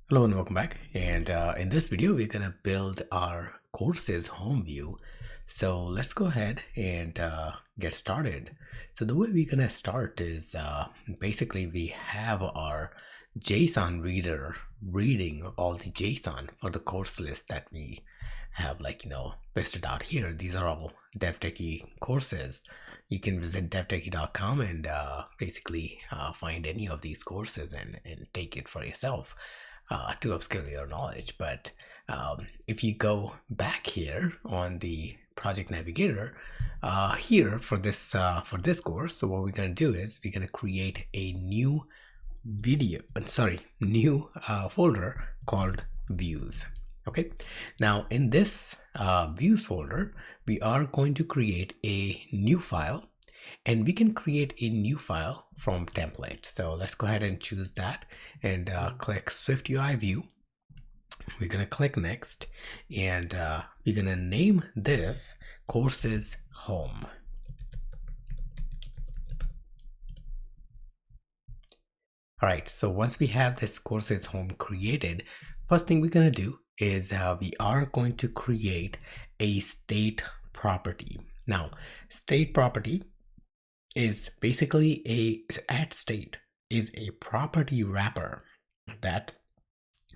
Hello and welcome back. And in this video, we're going to build our courses home view. So let's go ahead and get started. So the way we're going to start is basically we have our JSON reader reading all the JSON for the course list that we have listed out here. These are all DevTechie courses. You can visit devtechie.com and basically find any of these courses and take it for yourself to upskill your knowledge. But if you go back here on the project navigator here for this course, so what we're going to do is we're going to create a new folder called views. Okay, now in this views folder, we are going to create a new file, and we can create a new file from template. So let's go ahead and choose that and click SwiftUI view. We're going to click next, and we're going to name this courses home. All right, so once we have this courses home created, first thing we're going to do is we are going to create a state property. Now, state property is basically at state is a property wrapper that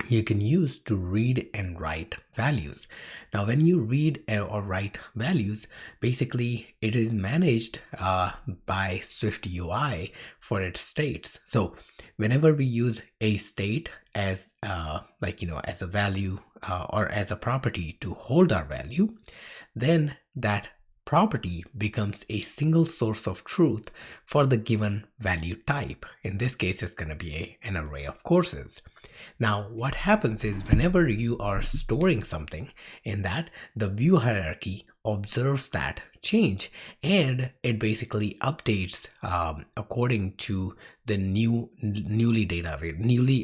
you can use to read and write values. Now, when you read or write values, basically it is managed by SwiftUI for its states. So whenever we use a state as as a value or as a property to hold our value, then that property becomes a single source of truth for the given value type. In this case, it's going to be an array of courses. Now, what happens is whenever you are storing something in that, the view hierarchy observes that change and it basically updates according to the newly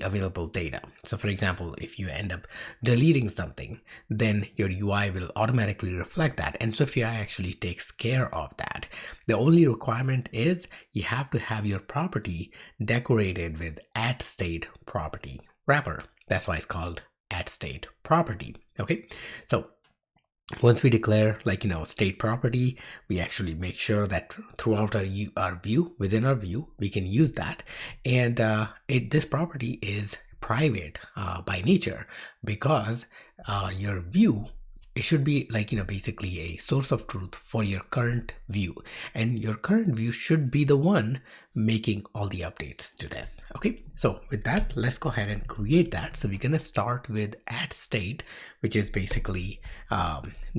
available data. So for example, if you end up deleting something, then your UI will automatically reflect that, and SwiftUI actually takes care of that. The only requirement is you have to have your property decorated with @state property wrapper. That's why it's called @state property. Okay, so once we declare state property, we actually make sure that throughout our view, within our view, we can use that. And this property is private by nature, because your view, it should be basically a source of truth for your current view, and your current view should be the one making all the updates to this. Okay, so with that, let's go ahead and create that. So we're going to start with @state, which is basically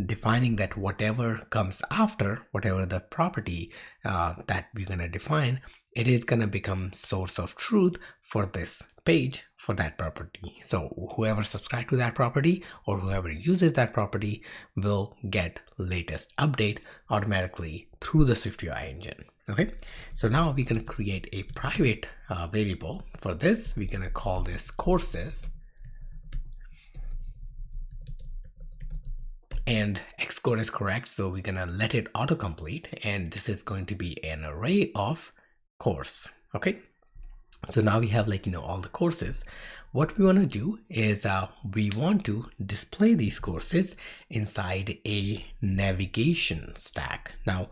defining that whatever comes after, whatever the property that we're going to define, it is going to become source of truth for this page for that property. So whoever subscribes to that property or whoever uses that property will get latest update automatically through the SwiftUI engine. Okay, so now we're going to create a private variable for this. We're going to call this courses, and Xcode is correct, so we're going to let it autocomplete, and this is going to be an array of course. Okay, so now we have all the courses. What we want to do is we want to display these courses inside a navigation stack. Now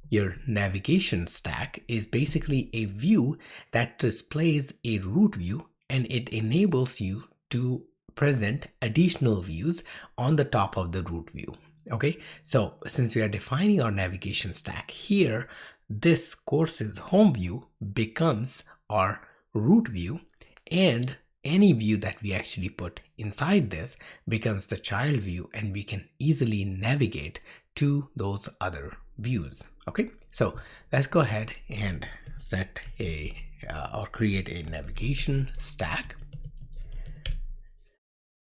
your navigation stack is basically a view that displays a root view, and it enables you to present additional views on the top of the root view. Okay, so since we are defining our navigation stack here, this courses home view becomes our root view, and any view that we actually put inside this becomes the child view, and we can easily navigate to those other views. Okay, so let's go ahead and set or create a navigation stack.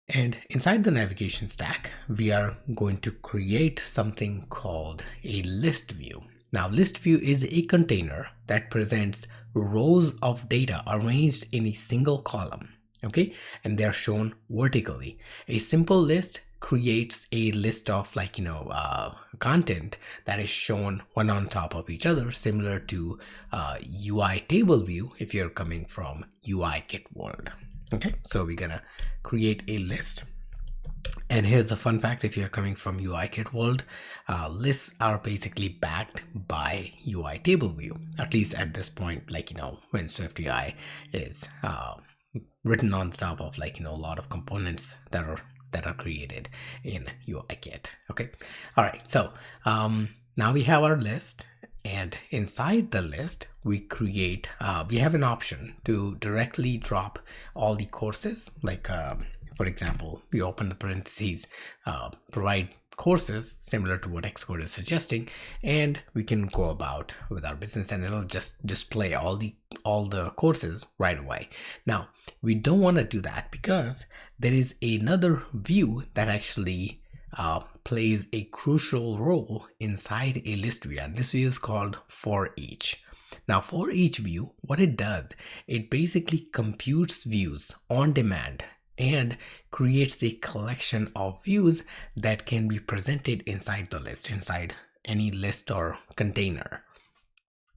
And inside the navigation stack, we are going to create something called a list view. Now, list view is a container that presents rows of data arranged in a single column. Okay, and they are shown vertically. A simple list creates a list of content that is shown one on top of each other, similar to UI table view if you're coming from UI kit world. Okay, so we're gonna create a list. And here's the fun fact: if you're coming from UI kit world, lists are basically backed by UI table view, at least at this point, like, when SwiftUI is written on top of, like, a lot of components that are created in UI kit. Okay, all right, so now we have our list, and inside the list we create we have an option to directly drop all the courses, like for example, we open the parentheses, provide courses similar to what Xcode is suggesting, and we can go about with our business, and it'll just display all the courses right away. Now, we don't want to do that because there is another view that actually plays a crucial role inside a list view, and this view is called for each. Now, for each view, what it does, it basically computes views on demand and creates a collection of views that can be presented inside the list, inside any list or container.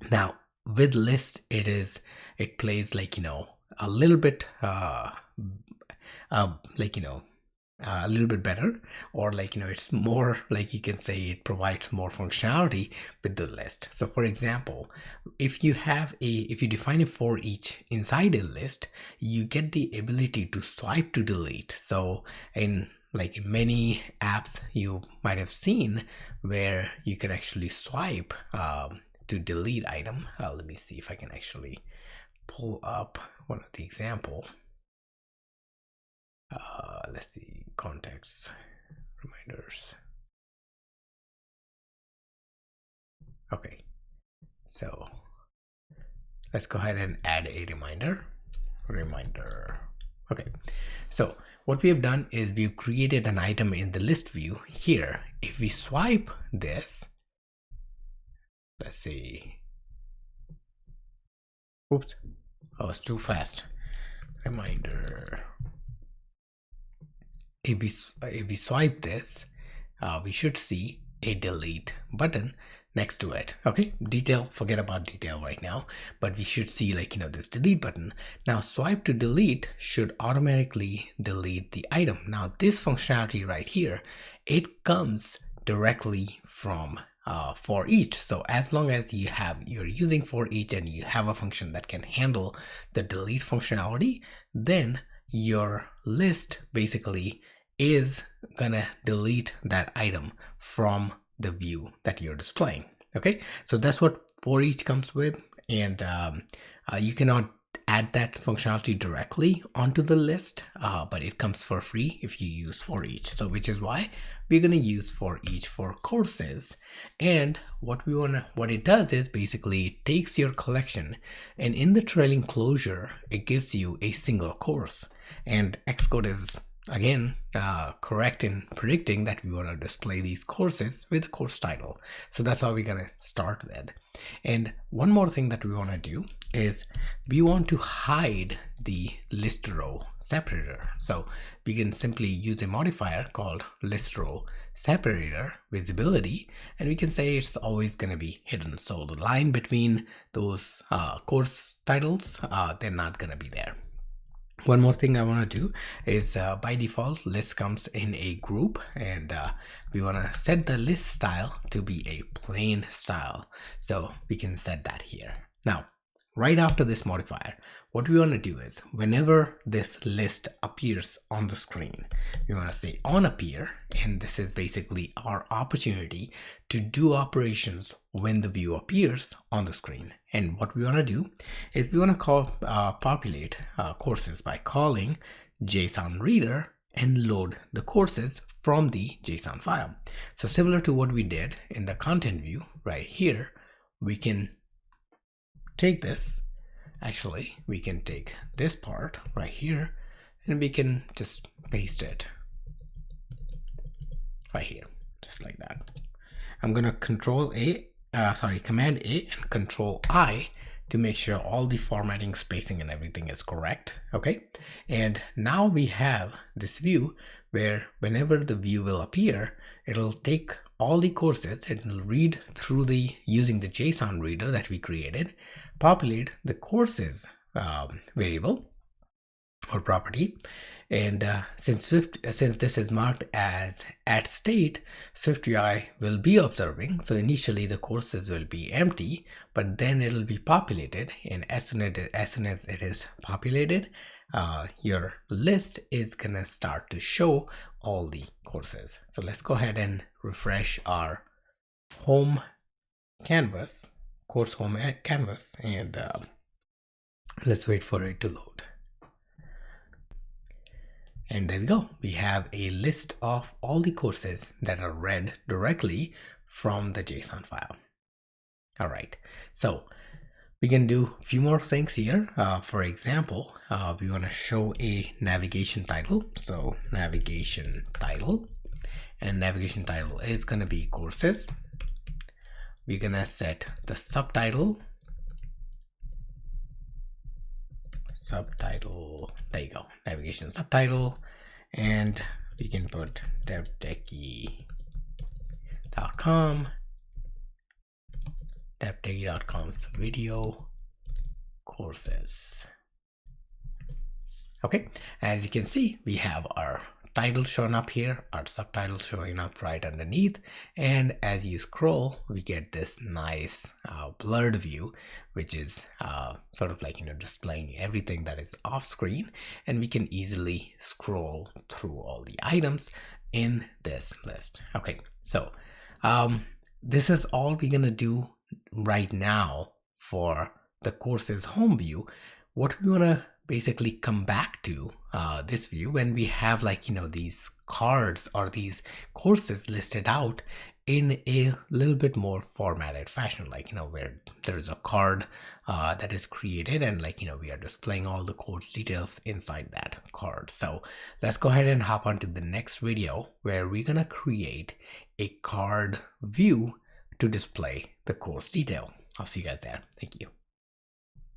Now, with list, it plays like, a little bit a little bit better, or like, it's more like, you can say it provides more functionality with the list. So for example, if you define a for each inside a list, you get the ability to swipe to delete. So in many apps you might have seen where you can actually swipe to delete item. Let me see if I can actually pull up one of the example. Let's see, contacts, reminders. Okay, so let's go ahead and add a reminder. Okay, so what we have done is we've created an item in the list view here. If we swipe this, let's see, oops, I was too fast. Reminder. If we swipe this, we should see a delete button next to it. Okay, detail, forget about detail right now, but we should see, like, this delete button. Now, swipe to delete should automatically delete the item. Now, this functionality right here, it comes directly from for each. So as long as you're using for each and you have a function that can handle the delete functionality, then your list basically is gonna delete that item from the view that you're displaying. Okay, so that's what for each comes with, and you cannot add that functionality directly onto the list, but it comes for free if you use for each. So which is why we're going to use for each for courses. And what it does is basically it takes your collection, and in the trailing closure it gives you a single course. And Xcode is again correct in predicting that we want to display these courses with a course title. So that's how we're going to start with. And one more thing that we want to do is we want to hide the list row separator. So we can simply use a modifier called list row separator visibility, and we can say it's always going to be hidden. So the line between those course titles, they're not going to be there. One more thing I want to do is by default list comes in a group, and we want to set the list style to be a plain style. So we can set that here. Now, right after this modifier, what we want to do is whenever this list appears on the screen, we want to say on appear, and this is basically our opportunity to do operations when the view appears on the screen. And what we want to do is we want to call populate courses by calling JSON reader and load the courses from the JSON file. So similar to what we did in the content view right here, we can take this. Actually, we can take this part right here and we can just paste it right here, just like that. I'm gonna Command A and Control I to make sure all the formatting, spacing, and everything is correct. Okay, and now we have this view where whenever the view will appear, it'll take all the courses, it will read through using the JSON reader that we created, populate the courses variable, or property. And since this is marked as at state, SwiftUI will be observing. So initially the courses will be empty, but then it will be populated. And as soon as it is populated, your list is gonna start to show all the courses. So let's go ahead and refresh our home canvas, course home canvas, and let's wait for it to load. And there we go. We have a list of all the courses that are read directly from the JSON file. All right, so we can do a few more things here. For example, we want to show a navigation title. So navigation title, and navigation title is going to be courses. We're going to set the subtitle. There you go, navigation subtitle, and we can put DevTechie.com, DevTechie.com's video courses. Okay, as you can see, we have our title shown up here, our subtitle showing up right underneath, and as you scroll we get this nice blurred view, which is sort of like, displaying everything that is off screen, and we can easily scroll through all the items in this list. Okay, so this is all we're gonna do right now for the courses home view. What we want to basically come back to this view when we have these cards or these courses listed out in a little bit more formatted fashion, where there is a card that is created, and we are displaying all the course details inside that card. So let's go ahead and hop on to the next video where we're gonna create a card view to display the course detail. I'll see you guys there. Thank you.